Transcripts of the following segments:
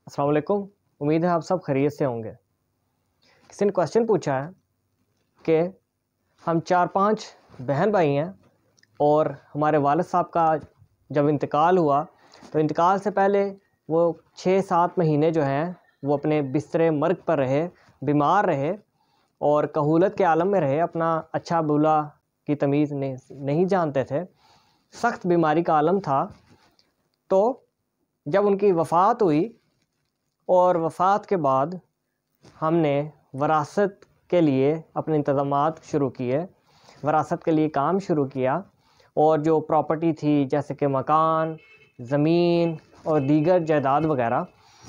अस्सलाम वालेकुम। उम्मीद है आप सब खैरियत से होंगे। किसी ने क्वेश्चन पूछा है कि हम 4-5 बहन भाई हैं और हमारे वालिद साहब का जब इंतकाल हुआ तो इंतकाल से पहले वो 6-7 महीने जो हैं वो अपने बिस्तरे मर्ग पर रहे, बीमार रहे और कहूलत के आलम में रहे, अपना अच्छा बुरा की तमीज़ नहीं जानते थे, सख्त बीमारी का आलम था। तो जब उनकी वफ़ात हुई और वफ़ात के बाद हमने वरासत के लिए अपने इंतज़ामात शुरू किए, वरासत के लिए काम शुरू किया और जो प्रॉपर्टी थी जैसे कि मकान, ज़मीन और दीगर जायदाद वगैरह,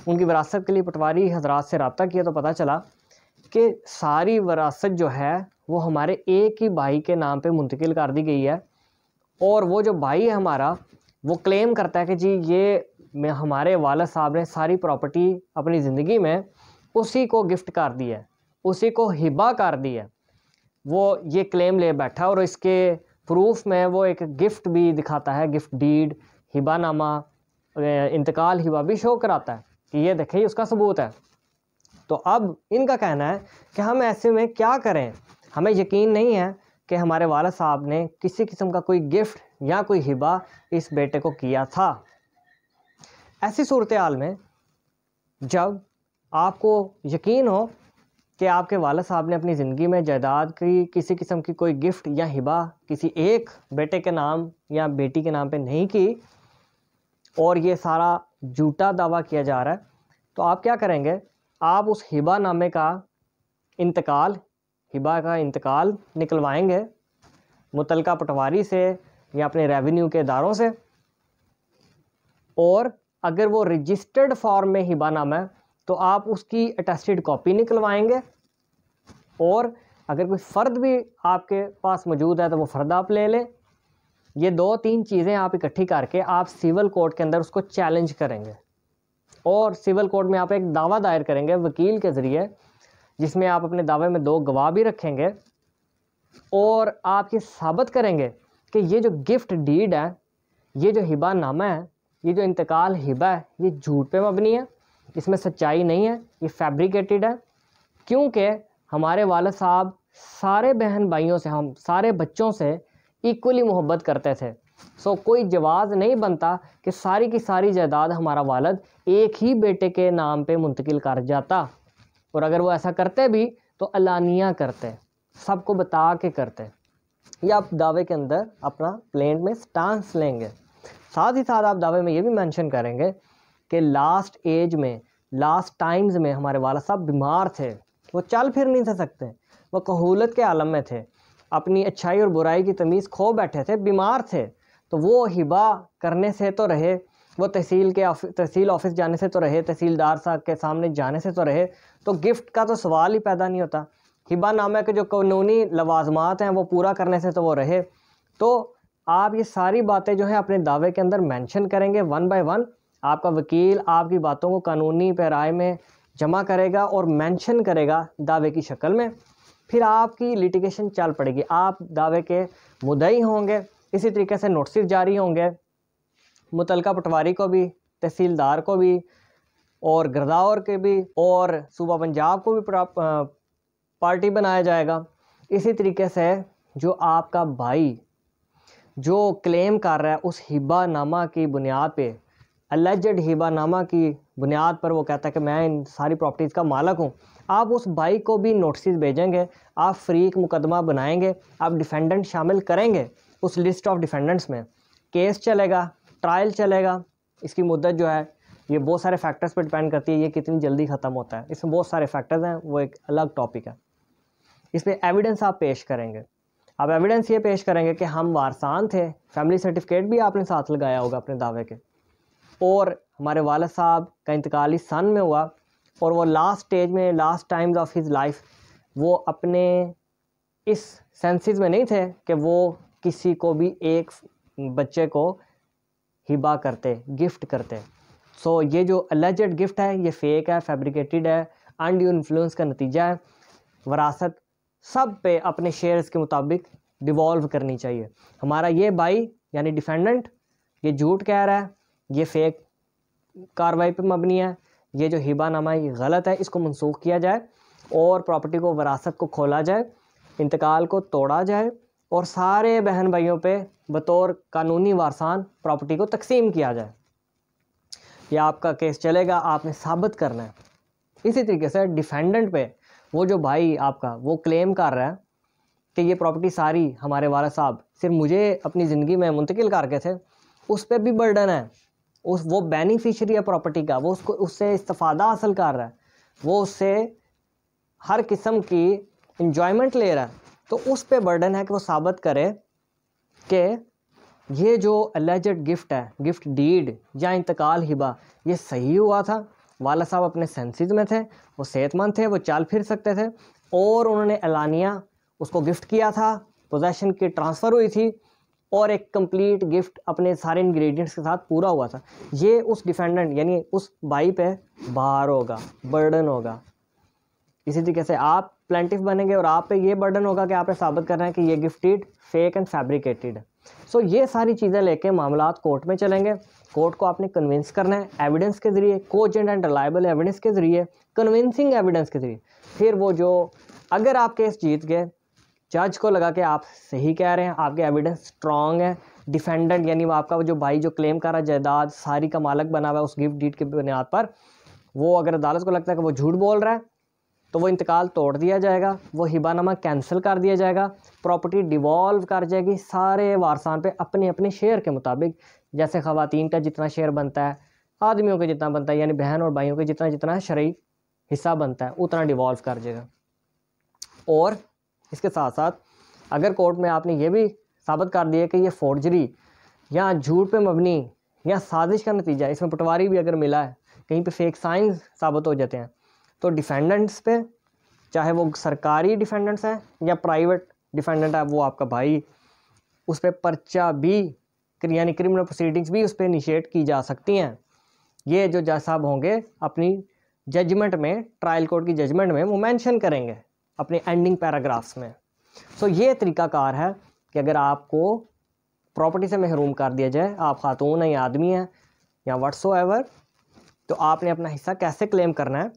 उनकी वरासत के लिए पटवारी हज़रात से रब्ता किया तो पता चला कि सारी वरासत जो है वो हमारे एक ही भाई के नाम पे मुंतकिल कर दी गई है। और वो जो भाई है हमारा, वो क्लेम करता है कि जी ये हमारे वालिद साहब ने सारी प्रॉपर्टी अपनी ज़िंदगी में उसी को गिफ्ट कर दी है, उसी को हिबा कर दी है। वो ये क्लेम ले बैठा और इसके प्रूफ में वो एक गिफ्ट भी दिखाता है, गिफ्ट डीड, हिबा नामा, इंतकाल हिबा भी शो कराता है कि ये देखें उसका सबूत है। तो अब इनका कहना है कि हम ऐसे में क्या करें, हमें यकीन नहीं है कि हमारे वालिद साहब ने किसी किस्म का कोई गिफ्ट या कोई हिबा इस बेटे को किया था। ऐसी सूरत हाल में जब आपको यकीन हो कि आपके वालिद साहब ने अपनी ज़िंदगी में जायदाद की किसी किस्म की कोई गिफ्ट या हिबा किसी एक बेटे के नाम या बेटी के नाम पे नहीं की और ये सारा झूठा दावा किया जा रहा है, तो आप क्या करेंगे? आप उस हिबा नामे का इंतकाल, हिबा का इंतकाल निकलवाएंगे मुतलका पटवारी से या अपने रेवेन्यू के इदारों से। और अगर वो रजिस्टर्ड फॉर्म में हिबा नामा है तो आप उसकी अटेस्टेड कॉपी निकलवाएंगे। और अगर कोई फ़र्द भी आपके पास मौजूद है तो वो फ़र्द आप ले लें। ये 2-3 चीज़ें आप इकट्ठी करके आप सिविल कोर्ट के अंदर उसको चैलेंज करेंगे और सिविल कोर्ट में आप एक दावा दायर करेंगे वकील के ज़रिए, जिसमें आप अपने दावे में 2 गवाह भी रखेंगे और आप ये साबित करेंगे कि ये जो गिफ्ट डीड है, ये जो हिबा नामा है, ये जो इंतकाल हिबा है, ये झूठ पे मबनी है, इसमें सच्चाई नहीं है, ये फैब्रिकेटेड है। क्योंकि हमारे वालिद साहब सारे बहन भाइयों से, हम सारे बच्चों से इक्वली मोहब्बत करते थे। सो कोई जवाज़ नहीं बनता कि सारी की सारी जायदाद हमारा वालिद एक ही बेटे के नाम पे मुंतकिल कर जाता। और अगर वो ऐसा करते भी तो अलानिया करते, सबको बता के करते। ये आप दावे के अंदर अपना प्लेन में स्टांस लेंगे। साथ ही साथ आप दावे में ये भी मेंशन करेंगे कि लास्ट एज में, लास्ट टाइम्स में हमारे वालिद साहब बीमार थे, वो चल फिर नहीं थे सकते, वो कहूलत के आलम में थे, अपनी अच्छाई और बुराई की तमीज़ खो बैठे थे, बीमार थे। तो वो हिबा करने से तो रहे, वो तहसील ऑफिस जाने से तो रहे, तहसीलदार साहब के सामने जाने से तो रहे, तो गिफ्ट का तो सवाल ही पैदा नहीं होता। हिबा नामे के जो कानूनी लवाजमात हैं वो पूरा करने से तो वो रहे। तो आप ये सारी बातें जो है अपने दावे के अंदर मेंशन करेंगे 1 बाय 1। आपका वकील आपकी बातों को कानूनी पैराए में जमा करेगा और मेंशन करेगा दावे की शक्ल में। फिर आपकी लिटिगेशन चल पड़ेगी, आप दावे के मुद्दई होंगे। इसी तरीके से नोटिस जारी होंगे मुतलका पटवारी को भी, तहसीलदार को भी और गिरदावर के भी, और सूबा पंजाब को भी पार्टी बनाया जाएगा। इसी तरीके से जो आपका भाई जो क्लेम कर रहा है उस हिबा नामा की बुनियाद पे, अलेजेड हिबा नामा की बुनियाद पर वो कहता है कि मैं इन सारी प्रॉपर्टीज़ का मालिक हूँ, आप उस भाई को भी नोटिस भेजेंगे, आप फ्रीक मुकदमा बनाएंगे, आप डिफेंडेंट शामिल करेंगे उस लिस्ट ऑफ डिफेंडेंट्स में। केस चलेगा, ट्रायल चलेगा। इसकी मुद्दत जो है ये बहुत सारे फैक्टर्स पर डिपेंड करती है, ये कितनी जल्दी ख़त्म होता है, इसमें बहुत सारे फैक्टर्स हैं, वो एक अलग टॉपिक है। इसमें एविडेंस आप पेश करेंगे। आप एविडेंस ये पेश करेंगे कि हम वारसान थे, फैमिली सर्टिफिकेट भी आपने साथ लगाया होगा अपने दावे के, और हमारे वालिद साहब का इंतकाल इस सन में हुआ और वो लास्ट स्टेज में, last times of his life, वो अपने इस सेंसेस में नहीं थे कि वो किसी को भी एक बच्चे को हिबा करते, गिफ्ट करते। सो ये जो अलेजेड गिफ्ट है ये फेक है, फैब्रिकेटेड है, अनड्यू इन्फ्लुएंस का नतीजा है। वरासत सब पे अपने शेयर्स के मुताबिक डिवॉल्व करनी चाहिए। हमारा ये भाई यानी डिफेंडेंट ये झूठ कह रहा है, ये फेक कार्रवाई पे मबनी है, ये जो हिबानामा है ये गलत है, इसको मनसूख किया जाए और प्रॉपर्टी को, विरासत को खोला जाए, इंतकाल को तोड़ा जाए और सारे बहन भाइयों पे बतौर कानूनी वारसान प्रॉपर्टी को तकसीम किया जाए। यह आपका केस चलेगा, आपने साबित करना है। इसी तरीके से डिफेंडेंट पे, वो जो भाई आपका वो क्लेम कर रहा है कि ये प्रॉपर्टी सारी हमारे वाला साहब सिर्फ मुझे अपनी ज़िंदगी में मुंतकिल करके थे, उस पर भी बर्डन है। वो बेनिफिशियरी है प्रॉपर्टी का, वो उससे इस्तिफादा हासिल कर रहा है, वो उससे हर किस्म की इंजॉयमेंट ले रहा है, तो उस पे बर्डन है कि वो साबित करे कि ये जो अलेजेड गिफ्ट है, गिफ्ट डीड या इंतकाल हिबा, ये सही हुआ था, वाला साहब अपने सेंसेस में थे, वो सेहतमंद थे, वो चल फिर सकते थे और उन्होंने एलानिया उसको गिफ्ट किया था, पोजेशन की ट्रांसफ़र हुई थी और एक कंप्लीट गिफ्ट अपने सारे इंग्रेडिएंट्स के साथ पूरा हुआ था। ये उस डिफेंडेंट यानी उस भाई पे भार होगा, बर्डन होगा। इसी तरीके से आप प्लेंटिफ बनेंगे और आप पे ये बर्डन होगा कि आपने साबित करना है कि ये गिफ्टेड, फेक एंड फैब्रिकेटेड है। सो ये सारी चीज़ें लेके मामलात कोर्ट में चलेंगे। कोर्ट को आपने कन्विंस करना है एविडेंस के ज़रिए, कोजेंट एंड रिलायबल एविडेंस के ज़रिए, कन्विंसिंग एविडेंस के ज़रिए। फिर वो जो, अगर आप केस जीत गए, जज को लगा कि आप सही कह रहे हैं, आपके एविडेंस स्ट्रॉन्ग है, डिफेंडेंट यानी वो आपका जो भाई जो क्लेम कर रहा है जायदाद सारी का मालक बना हुआ है उस गिफ्ट डीड के बुनियाद पर, वो अगर अदालत को लगता है कि वो झूठ बोल रहा है तो वो इंतकाल तोड़ दिया जाएगा, वो हिबानामा कैंसिल कर दिया जाएगा, प्रॉपर्टी डिवॉल्व कर जाएगी सारे वारसान पे अपने अपने शेयर के मुताबिक। जैसे ख़वातीन का जितना शेयर बनता है, आदमियों का जितना बनता है, यानी बहन और भाइयों के जितना जितना शरई हिस्सा बनता है उतना डिवॉल्व कर जाएगा। और इसके साथ साथ अगर कोर्ट में आपने ये भी साबित कर दिया कि ये फोर्जरी या झूठ पे मबनी या साजिश का नतीजा, इसमें पटवारी भी अगर मिला है, कहीं पे फेक साइंस साबित हो जाते हैं, तो डिफेंडेंट्स पे, चाहे वो सरकारी डिफेंडेंट्स हैं या प्राइवेट डिफेंडेंट है, वो आपका भाई, उस पर पर्चा भी यानी क्रिमिनल प्रोसीडिंग्स भी उस पर इनिशिएट की जा सकती हैं। ये जो जज साहब होंगे अपनी जजमेंट में, ट्रायल कोर्ट की जजमेंट में वो मेंशन करेंगे अपने एंडिंग पैराग्राफ्स में। सो ये तरीकाकार है कि अगर आपको प्रॉपर्टी से महरूम कर दिया जाए, आप खातून हैं या आदमी हैं या व्हाट्सोएवर, तो आपने अपना हिस्सा कैसे क्लेम करना है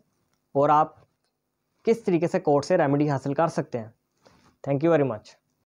और आप किस तरीके से कोर्ट से रेमेडी हासिल कर सकते हैं। Thank you very much.